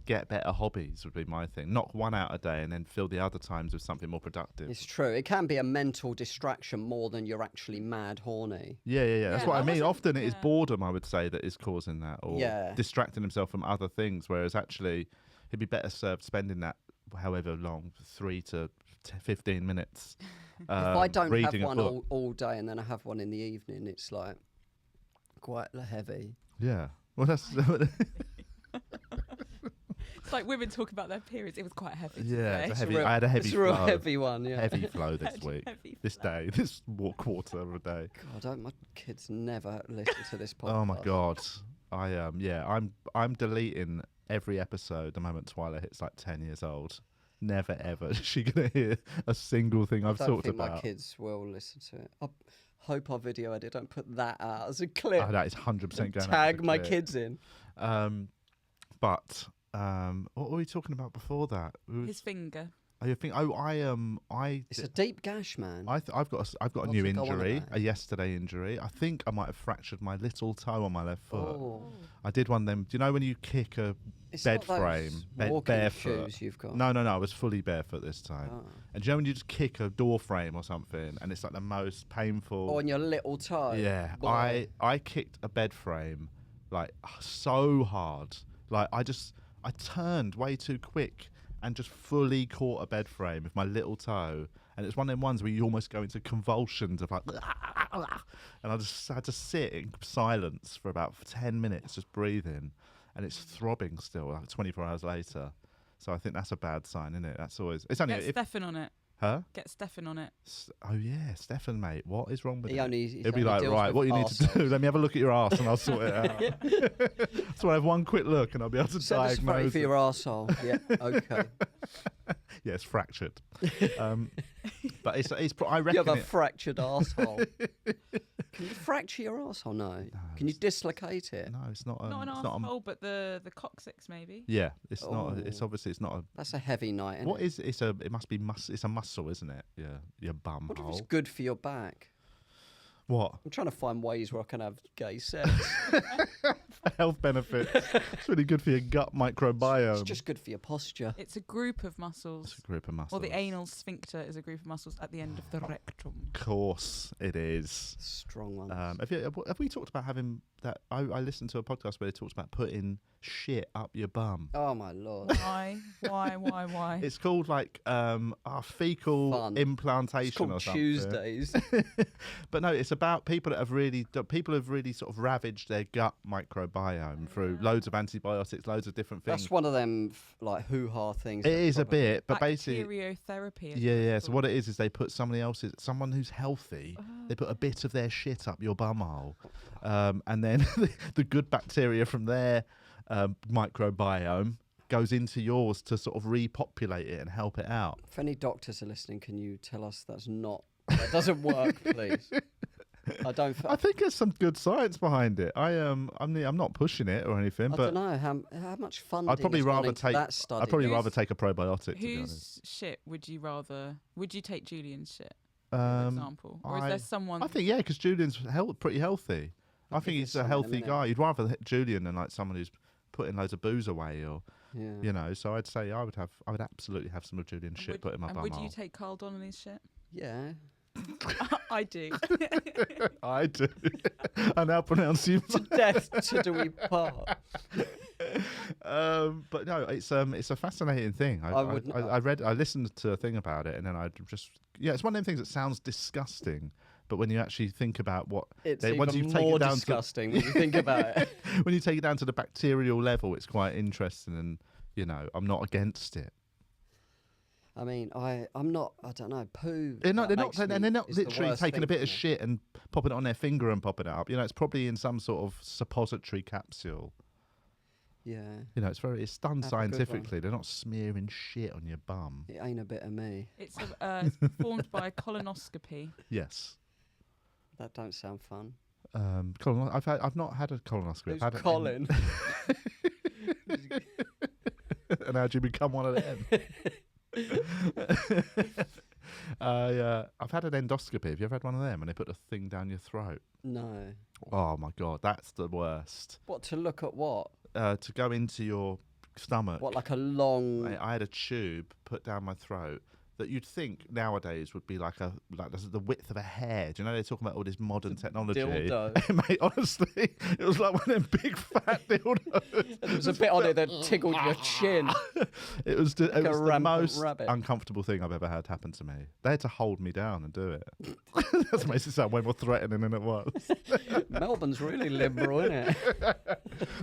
get better hobbies would be my thing. Knock one out a day and then fill the other times with something more productive. It's true. It can be a mental distraction more than you're actually mad horny. Yeah. That's Yeah, what I I mean. wasn't- Often it is yeah. boredom, I would say, that is causing that, or Yeah. distracting himself from other things. Whereas actually, he'd be better served spending that, however long, 3 to 15 minutes. If I don't have reading a one book. all day and then I have one in the evening, it's like quite heavy. Yeah. Well, that's It's like women talk about their periods. It was quite heavy. yeah. It's a today. heavy. real- I had a heavy It's a real flow. heavy one, yeah. Heavy flow this week, Heavy this day, this quarter of a day. God, don't my kids never listen to this podcast. Oh my god, I'm deleting every episode the moment Twyla hits like 10 years old. Never ever is she gonna hear a single thing I I've don't talked think about. my kids will listen to it. I hope our video edit don't put that out as a clip. Oh, that is 100% going out Tag as a my clip. kids in. But what were we talking about before that? His finger. I think It's a deep gash, man. I've got a What new to go on injury, about? a yesterday injury. I think I might have fractured my little toe on my left foot. Oh. I did one of them. Do you know when you kick a It's bed not those frame, walking barefoot? shoes you've got. No, I was fully barefoot this time. Oh. And do you know when you just kick a door frame or something, and it's like the most painful. On your little toe. Yeah, Boy. I kicked a bed frame like so hard. Like I turned way too quick and just fully caught a bed frame with my little toe. And it's one of them ones where you almost go into convulsions of like, and I just had to sit in silence for about 10 minutes, just breathing, and it's throbbing still, like 24 hours later. So I think that's a bad sign, isn't it? That's always. It's only Get Stefan on it. huh? Get Stefan on it. Oh yeah, Stefan, mate, what is wrong with He it? only, He'll be like, right, what you need to do? Let me have a look at your arse and I'll sort it out. So I have one quick look and I'll be able to Send us a photo diagnose for it. your arsehole. Yeah, okay. Yeah, it's fractured. But it's I You reckon have a it, fractured arsehole. Can you fracture your arsehole? No. Can you it's- dislocate it? no, it's not. Not an it's not. arsehole, but the coccyx maybe. Yeah, it's not. It's Oh. obviously it's not a. That's a heavy night. Isn't What it? is it's a? It must be it's a muscle, isn't it? Yeah, your bum What if it's hole. good for your back? What I'm trying to find ways where I can have gay sex. health benefits? It's really good for your gut microbiome. It's just good for your posture. It's a group of It's muscles. a group of muscles. Or the anal sphincter is a group of muscles at the end of the rectum. Of course, it is. Strong ones. Have we talked about having that? I listened to a podcast where they talked about putting shit up your bum. Oh my lord. Why? It's called like fecal Fun. implantation It's called or something. Tuesdays. But no, it's about people that have really sort of ravaged their gut microbiome through loads of antibiotics, loads of different things. That's one of them like hoo-ha things. It that is a probably- bit, but basically, Bacteriotherapy. yeah. So what it is they put someone who's healthy. Oh. They put a bit of their shit up your bumhole, and then the good bacteria from their microbiome goes into yours to sort of repopulate it and help it out. If any doctors are listening, can you tell us that doesn't work, please? I think there's some good science behind it. I'm not pushing it or anything, I but don't know how much funding. I'd probably rather take that study. I'd probably rather take a probiotic. To be honest. Whose shit would you rather? Would you take Julian's shit, for Um, example, or is there someone? I think because Julian's pretty healthy. I think he's a healthy guy. You'd rather Julian than like someone who's putting loads of booze away, or you know. So I'd say I would absolutely have some of Julian's shit put in my bum. Would you take Carl Donnelly's shit? Yeah. I do. I do. I now pronounce you To death to do we part. But no, it's a fascinating thing. I listened to a thing about it, and then it's one of them things that sounds disgusting, but when you actually think about what it's once even you take more it down disgusting when you think about it. When you take it down to the bacterial level, it's quite interesting, and I'm not against it. I mean, I'm not. I don't know. Poo. They're not literally taking a bit of shit and popping it on their finger and popping it up. It's probably in some sort of suppository capsule. Yeah. It's done scientifically. They're not smearing shit on your bum. It ain't a bit of me. It's performed by colonoscopy. Yes. That don't sound fun. I've not had a colonoscopy. Who's I've had Colin? And how'd you become one of them? I've had an endoscopy. Have you ever had one of them? And they put a thing down your throat. No. Oh my God, that's the worst. What, to look at what? To go into your stomach. What, like a long... I had a tube put down my throat that you'd think nowadays would be like the width of a hair. Do you know they're talking about all this modern technology? Dildo. Mate, honestly, it was like one of them big fat dildos. There was a bit on it that tickled your chin. It was the most rabbit. uncomfortable thing I've ever had happen to me. They had to hold me down and do it. That makes it sound way more threatening than it was. Melbourne's really liberal, isn't it?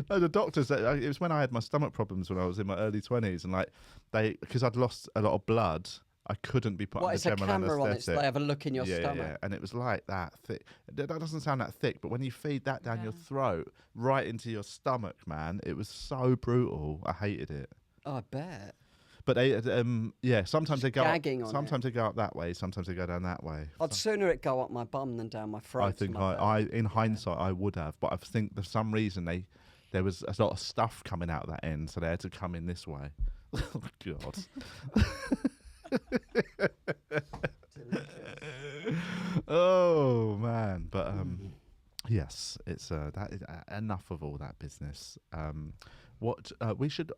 No, the doctors, it was when I had my stomach problems when I was in my early 20s, and because I'd lost a lot of blood, I couldn't be put under general anaesthetic. What, is a camera on it so they have a look in your stomach? Yeah, and it was like that thick. That doesn't sound that thick, but when you feed that down your throat, right into your stomach, man, it was so brutal. I hated it. Oh, I bet. But they, sometimes they go up, sometimes they go up that way, sometimes they go down that way. I'd sooner it go up my bum than down my throat. I think in hindsight, I would have, but I think for some reason there was a lot of stuff coming out of that end, so they had to come in this way. Oh God. Oh man, but yes, it's that is enough of all that business. What we should, do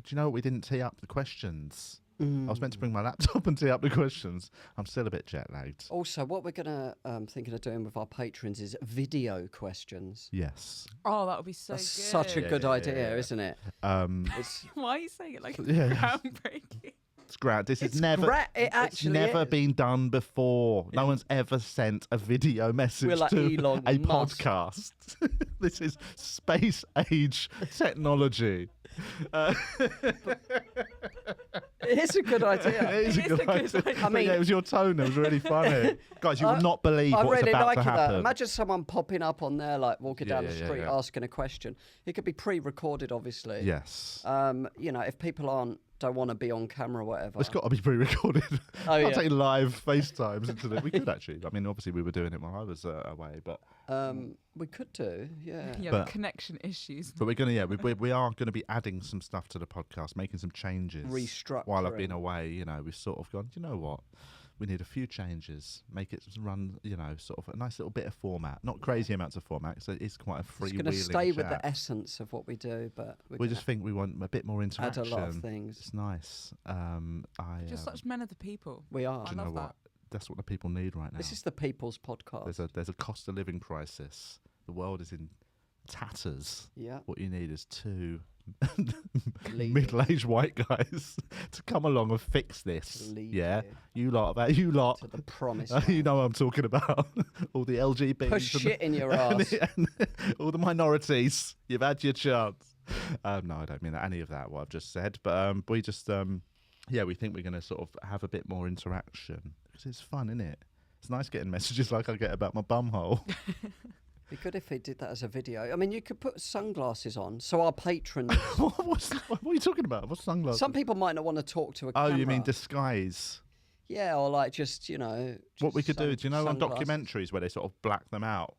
you know what, we didn't tee up the questions. I was meant to bring my laptop and tee up the questions. I'm still a bit jet lagged. Also, what we're gonna thinking of doing with our patrons is video questions. Yes. Oh, that would be so good. Such a good idea, isn't it? Why are you saying it like it's groundbreaking? It's great. It's never been done before. No one's ever sent a video message to Elon a Musk. podcast. This is space age technology. It's a good idea. It is a good idea. I mean, it was your tone. It was really funny. Guys, you will not believe what's really about like to happen. That. Imagine someone popping up on there, like walking down the street, yeah. asking a question. It could be pre-recorded, obviously. Yes. If people don't want to be on camera or whatever. It's got to be pre-recorded. Oh, I'll take live FaceTimes into it. We could actually. I mean, obviously we were doing it while I was away, but we could do, yeah. Yeah, but connection issues. But we're gonna, we are gonna be adding some stuff to the podcast, making some changes. Restructuring. While I've been away, we've sort of gone, you know what? We need a few changes. Make it run, sort of a nice little bit of format. Not crazy amounts of format, so it's quite a freewheeling. It's going to stay with the essence of what we do, but we just think we want a bit more interaction. Add a lot of things. It's nice. Just such men of the people. We are. Do you know what? That's what the people need right now. This is the people's podcast. There's a cost of living crisis. The world is in tatters. Yeah. What you need is two middle-aged white guys to come along and fix this. You lot to the promise. You know what I'm talking about. All the LGBTs. Push shit in your ass. And all the minorities. You've had your chance. No, I don't mean any of that, what I've just said. But we just, we think we're going to sort of have a bit more interaction. Because it's fun, isn't it? It's nice getting messages like I get about my bumhole. Be good if they did that as a video. I mean, you could put sunglasses on, so our patrons... What are you talking about? What's sunglasses? Some people might not want to talk to a camera. Oh, you mean disguise? Yeah, or like just, What we could do, do you know on sunglasses. documentaries where they sort of black them out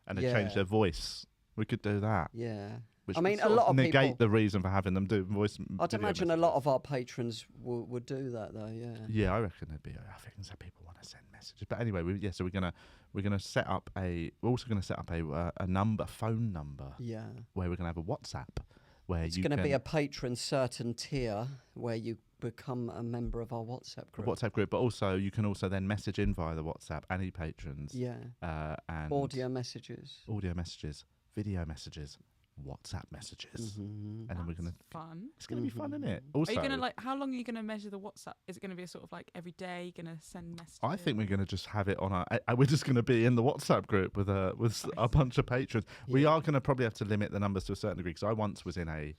and they change Yeah. their voice? We could do that. Yeah. Which I would mean, a sort lot of negate people. the reason for having them do voice. I'd video imagine a messages. lot of our patrons would do that though. Yeah. Yeah, I reckon there'd be. I think that people want to send messages, but anyway, so we're gonna set up a. We're also gonna set up a phone number, Yeah. where we're gonna have a WhatsApp where It's you going to can be a patron certain tier where you become a member of our WhatsApp a group. WhatsApp group, but also you can also then message in via the WhatsApp any patrons. Yeah. And Audio messages. audio messages, video messages, WhatsApp messages, Mhm. and then we're That's gonna. fun. It's gonna be fun, isn't it? Mhm. Also, Are you gonna how long are you gonna measure the WhatsApp? Is it gonna be a sort of like every day? You're gonna send messages? I think we're going to just have it on our. We're just going to be in the WhatsApp group with a bunch of patrons. We Yeah. are going to probably have to limit the numbers to a certain degree because I once was in a.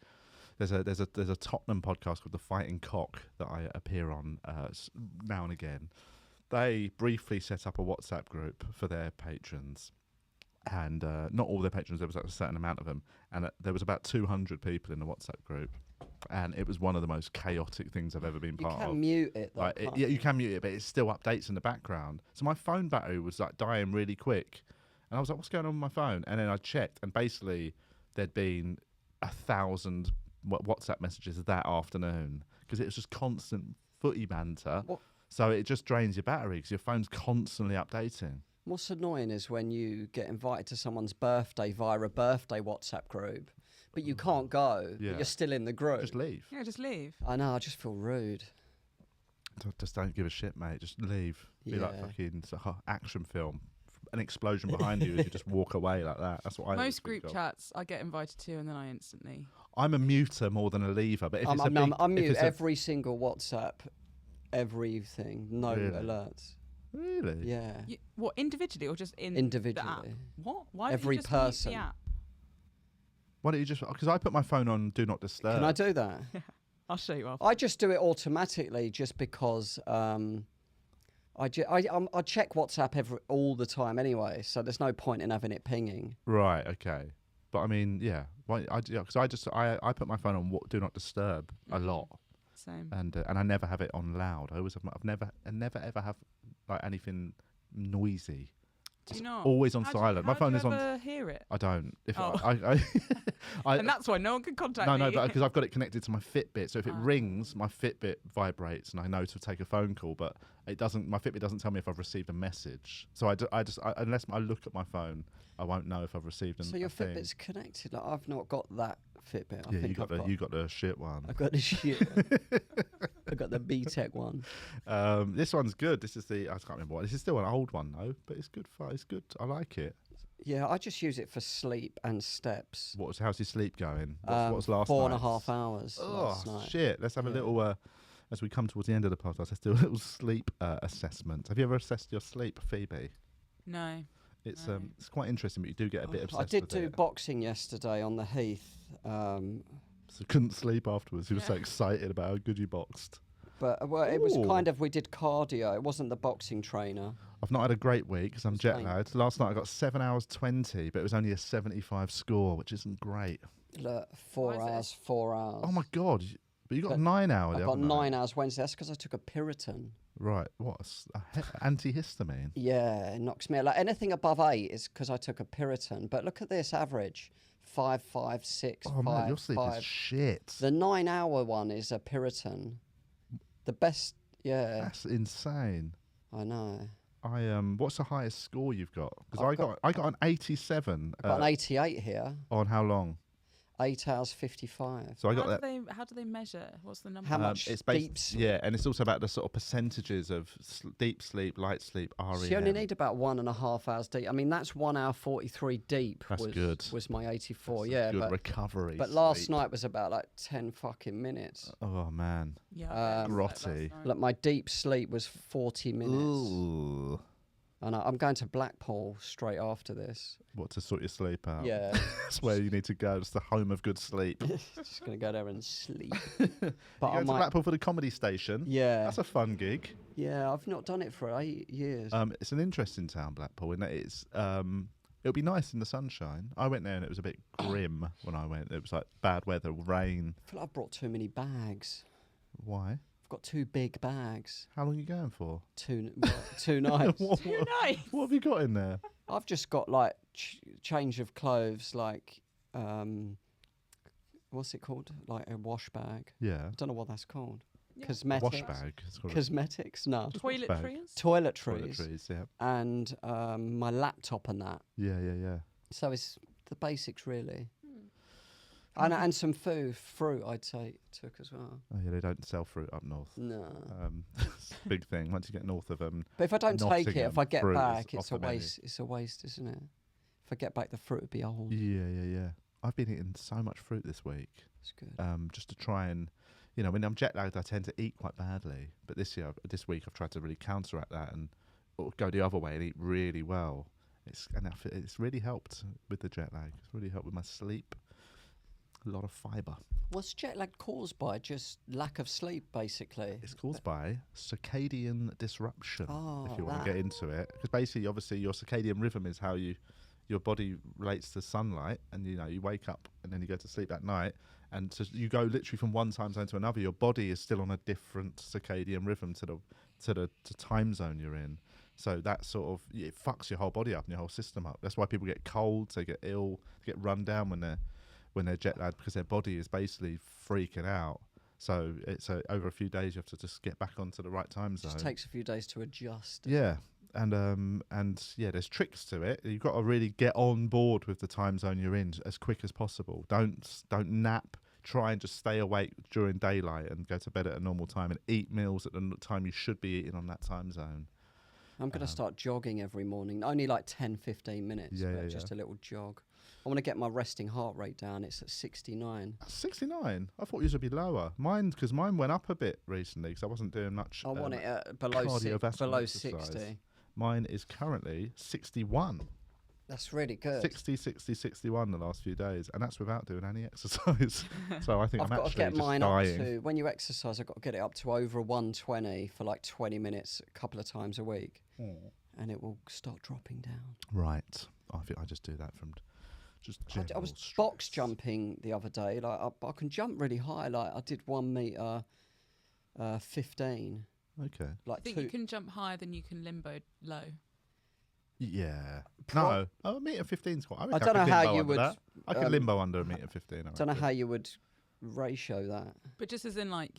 There's a Tottenham podcast called The Fighting Cock that I appear on now and again. They briefly set up a WhatsApp group for their patrons, and not all their patrons. There was a certain amount of them, and there was about 200 people in the WhatsApp group, and it was one of the most chaotic things I've ever been You part can of. mute it though. Like, can't yeah, you can mute it, but it still updates in the background. So my phone battery was like dying really quick, and I was like, "What's going on with my phone?" And then I checked, and basically there'd been 1,000 WhatsApp messages that afternoon because it was just constant footy banter. What- So it just drains your battery because your phone's constantly updating. What's annoying is when you get invited to someone's birthday via a birthday WhatsApp group, but you can't go, Yeah. but you're still in the group. Just leave. Yeah, just leave. I know, I just feel rude. Just don't give a shit, mate. Just leave. Be like Yeah. fucking action film. An explosion behind you as you just walk away like that. That's what I always Most think group of. chats I get invited to, and then I instantly. I'm a muter more than a leaver, but if I'm, it's a I'm, big, I'm if mute it's a- every single WhatsApp, everything, no Really? alerts. really, Yeah, What, individually or just in the app? individually. What? Why Every don't you just mute person. the app? why don't you just? Because I put my phone on do not disturb. Can I do that? I'll show you after. I just do it automatically just because I check WhatsApp all the time anyway, so there's no point in having it pinging. Right. Okay. But I mean, yeah. Why? Because I put my phone on do not disturb a lot, Same. and I never have it on loud. I've never ever have like anything noisy. Do you not? Always on How do you- silent. My how phone do is you on. ever hear it? I don't. If Oh. I And that's why no one can contact no, me. but because I've got it connected to my Fitbit, so if it Ah. rings, my Fitbit vibrates, and I know to take a phone call. But it doesn't. My Fitbit doesn't tell me if I've received a message. So unless I look at my phone, I won't know if I've received. So your a thing. Fitbit's connected. Like, I've not got that Fitbit. I Yeah, think you got the shit one. I've got the shit. I got the BTEC one. This one's good. This is I can't remember what. This is still an old one though, but it's good. It's good. I like it. Yeah, I just use it for sleep and steps. How's your sleep going? What's last 4.5 night's? hours last Oh night. shit! Let's have a Yeah. little. As we come towards the end of the podcast, let's do a little sleep assessment. Have you ever assessed your sleep, Phoebe? No. It's No. it's quite interesting, but you do get a bit obsessed I did with do it. boxing yesterday on the Heath, So couldn't sleep afterwards. You were so Yeah. excited about how good you boxed. but it was Ooh. kind of, we did cardio. It wasn't the boxing trainer. I've not had a great week because I'm jet Same. lagged. Last night I got 7 hours 20, but it was only a 75 score, which isn't great. Look, Why 4 is it? hours, 4 hours. Oh my god! But you got But 9 hours. I the got other night. 9 hours Wednesday. That's because I took a Piriton. Right. What? Antihistamine. Yeah, it knocks me out. Like anything above 8 is because I took a Piriton. But look at this average: 5, 5, 6, Oh 5, man, your sleep 5. is shit. The 9-hour one is a Piriton. The best, yeah, That's insane. I know. What's the highest score you've got? Because I've I got an 87. I've got an 88 here. On how long? 8 hours 55. So I got that. How do they measure? What's the number? How much It's deep based, sleep? yeah, and it's also about the sort of percentages of deep sleep, light sleep, REM. So you only need about 1.5 hours deep. I mean, that's 1 hour 43 deep. That's good. Was my 84. That's a Yeah, good but recovery. last sleep. night was about like 10 fucking minutes. Oh man. Yeah. Grotty. Look, my deep sleep was 40 minutes. Ooh. And I'm going to Blackpool straight after this. What, to sort your sleep out? Yeah, That's where you need to go. It's the home of good sleep. You just gonna go there and sleep. But go I to might. Blackpool for the comedy station. Yeah, That's a fun gig. yeah. I've not done it for 8 years. It's an interesting town, Blackpool, in that it's it'll be nice in the sunshine. I went there and it was a bit grim when I went. It was like bad weather, rain. I feel like I've brought too many bags. Why? I've got 2 big bags. How long are you going for? 2 nights. what, 2 nights. what have you got in there? I've just got like change of clothes, like what's it called? Like a wash bag. Yeah. I don't know what that's called. Yeah. Cosmetics. Wash bag. It's called Cosmetics? No. Toiletries. Toiletries. toiletries, yeah. And my laptop and that. Yeah. So it's the basics really. Hmm. And some fruit I'd say took as well. Oh yeah, they don't sell fruit up north. No. It's a big thing. Once you get north of But if I don't take it, if I get fruit is back, off it's a the menu. waste. It's a waste, isn't it? If I get back, the fruit would be old. Yeah. I've been eating so much fruit this week. It's good. Just to try and, when I'm jet lagged, I tend to eat quite badly. But this week, I've tried to really counteract that and go the other way and eat really well. It's really helped with the jet lag. It's really helped with my sleep. A lot of fibre. What's jet lag caused by? Just lack of sleep, basically. It's caused by circadian disruption, Oh, if you want that. to get into it. Because basically, obviously, your circadian rhythm is how your body relates to sunlight, and you wake up and then you go to sleep at night, and so you go literally from one time zone to another. Your body is still on a different circadian rhythm to the time zone you're in. So that sort of it fucks your whole body up and your whole system up. That's why people get colds, they get ill, they get run down when they're jet lagged, because their body is basically freaking out. So it's over a few days you have to just get back onto the right time zone. It just takes a few days to adjust. Yeah. And there's tricks to it. You've got to really get on board with the time zone you're in as quick as possible. Don't nap. Try and just stay awake during daylight and go to bed at a normal time and eat meals at the time you should be eating on that time zone. I'm going to start jogging every morning. Only like 10, 15 minutes, but just a little jog. I want to get my resting heart rate down. It's at 69. 69? I thought yours would be lower. Because mine went up a bit recently because I wasn't doing much. I want it at below cardiovascular exercise. 60. Mine is currently 61. That's really good. 60, 61 the last few days, and that's without doing any exercise. So I think I've I'm got to actually get just mine dying. up to, when you exercise, I've got to get it up to over 120 for like 20 minutes a couple of times a week. And it will start dropping down. Right. I think I just do that from just I was stress. box jumping the other day. Like I can jump really high. Like I did 1 meter 15. Okay. Like I think you can jump higher than you can limbo low. Yeah. No. Oh, 1.15 is quite. I don't know how you would. That. I could limbo under 1.15 I don't know how you would ratio that. But just as in like,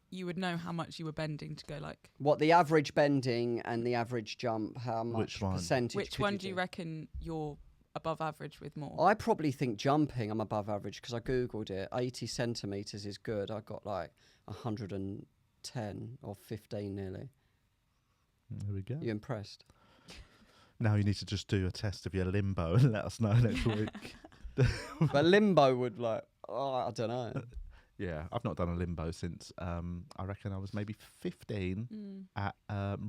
you would know how much you were bending to go like. What the average bending and the average jump? How much Which one? percentage? Which one do you reckon you're above average with more? I probably think jumping I'm above average because I googled it. 80 centimeters is good. I got like 110 or 15 nearly. There we go. You impressed? Now you need to just do a test of your limbo and let us know next week. But limbo would like, I don't know. Yeah, I've not done a limbo since I reckon I was maybe 15 at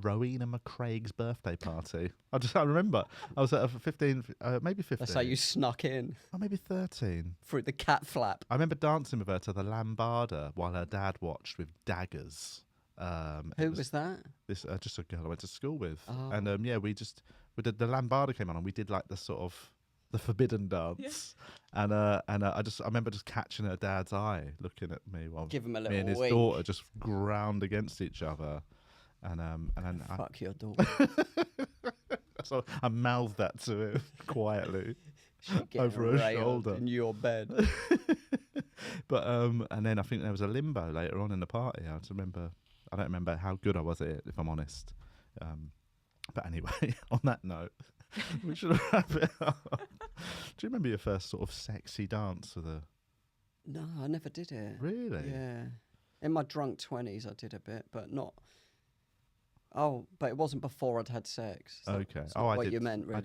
Rowena McCraig's birthday party. I remember I was at a 15, maybe 15. That's how you snuck in Or maybe 13. through the cat flap. I remember dancing with her to the lambada while her dad watched with daggers. Who was that? This just a girl I went to school with, Oh. and we did the lambada came on, and we did like the sort of the forbidden dance, and I remember just catching her dad's eye looking at me while Give him a me little and his wink. daughter just ground against each other, and then Fuck your daughter. so I mouthed that to him quietly She'd get over her railed shoulder. in your bed. But and then I think there was a limbo later on in the party. I don't remember how good I was at it, if I'm honest. But anyway, on that note, we should wrap it up. Do you remember your first sort of sexy dance with a? No, I never did it. Really? Yeah. In my drunk 20s, I did a bit, but not. Oh, but it wasn't before I'd had sex. Okay. That's not what you meant, really.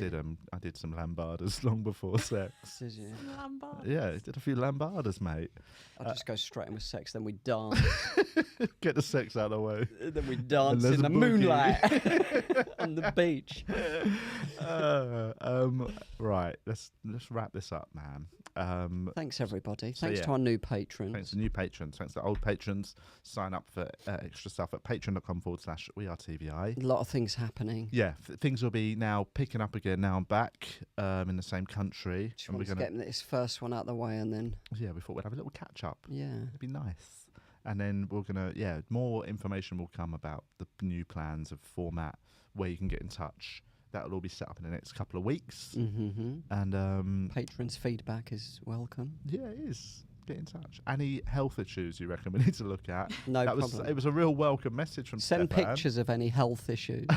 I did some lambadas long before sex. Did you? Lambada. Yeah, I did a few lambadas, mate. I just go straight in with sex, then we dance. Get the sex out of the way. Then we dance there's in a the boogie. moonlight on the beach. Right, let's wrap this up, man. Thanks, everybody. So Thanks yeah. to our new patrons. Thanks to new patrons. Thanks to old patrons. Sign up for extra stuff at patreon.com/We Are TVI. A lot of things happening. Yeah, things will be now picking up again. Now I'm back in the same country. Just want to get this first one out of the way and then, Yeah, we thought we'd have a little catch up. yeah. It'd be nice. And then we're going to, more information will come about the new plans of format, where you can get in touch. That'll all be set up in the next couple of weeks. Mm-hmm. And patrons' feedback is welcome. Yeah, it is. Get in touch. Any health issues you reckon we need to look at? No problem. It was a real welcome message from Send Stefan. pictures of any health issues.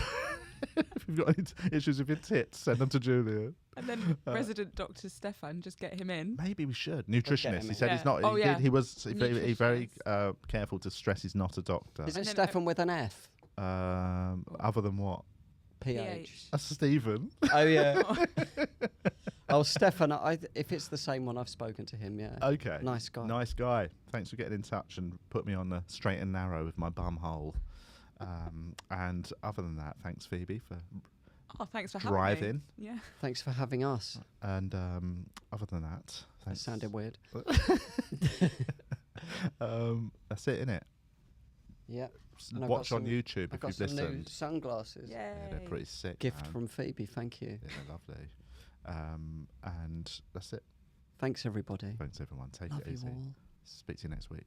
If you've got any issues with your tits, send them to Julian. And then resident Dr. Stefan, just get him in. Maybe we should. Nutritionist. He in. said Yeah. he's not. Oh, yeah. He was very, very Nutritionist. careful to stress he's not a doctor. Is And it then Stefan with an F? Other than what? PH. That's Stephen. Oh, yeah. Oh, Stefan, if it's the same one, I've spoken to him, yeah. Okay. Nice guy. Nice guy. Thanks for getting in touch and put me on the straight and narrow with my bum hole. And other than that, thanks Phoebe for thanks for having me. driving. Yeah. Thanks for having us. And other than that, That thanks. sounded weird. That's it, innit? Yeah. And I've Watch got on some- YouTube I've if got you've some new listened. sunglasses. Yay. Yeah, they're pretty sick. Gift man. from Phoebe, thank you. Yeah, they're lovely. And that's it. Thanks, everybody. Thanks everyone. Take Love it you easy. all. Speak to you next week.